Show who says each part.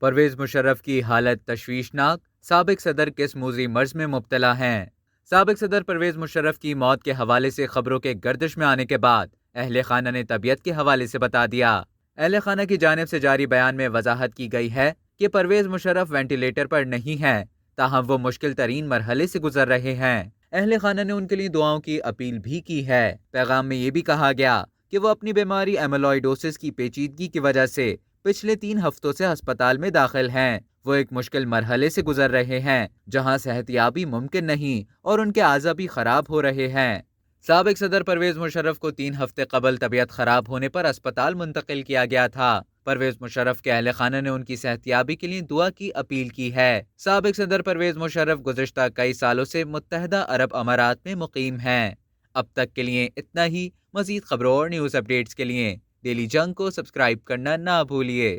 Speaker 1: پرویز مشرف کی حالت تشویشناک، سابق صدر کس موذی مرض میں مبتلا ہیں؟ سابق صدر پرویز مشرف کی موت کے حوالے سے خبروں کے گردش میں آنے کے بعد اہل خانہ نے طبیعت کے حوالے سے بتا دیا۔ اہل خانہ کی جانب سے جاری بیان میں وضاحت کی گئی ہے کہ پرویز مشرف وینٹیلیٹر پر نہیں ہیں، تاہم وہ مشکل ترین مرحلے سے گزر رہے ہیں۔ اہل خانہ نے ان کے لیے دعاؤں کی اپیل بھی کی ہے۔ پیغام میں یہ بھی کہا گیا کہ وہ اپنی بیماری ایملوئیڈوسس کی پیچیدگی کی وجہ سے پچھلے 3 ہفتوں سے ہسپتال میں داخل ہیں۔ وہ ایک مشکل مرحلے سے گزر رہے ہیں جہاں صحت یابی ممکن نہیں اور ان کے اعضاء بھی خراب ہو رہے ہیں۔ سابق صدر پرویز مشرف کو 3 ہفتے قبل طبیعت خراب ہونے پر اسپتال منتقل کیا گیا تھا۔ پرویز مشرف کے اہل خانہ نے ان کی صحت یابی کے لیے دعا کی اپیل کی ہے۔ سابق صدر پرویز مشرف گزشتہ کئی سالوں سے متحدہ عرب امارات میں مقیم ہیں۔ اب تک کے لیے اتنا ہی۔ مزید خبروں اور نیوز اپڈیٹس کے لیے ڈیلی جنگ کو سبسکرائب کرنا نہ بھولیے۔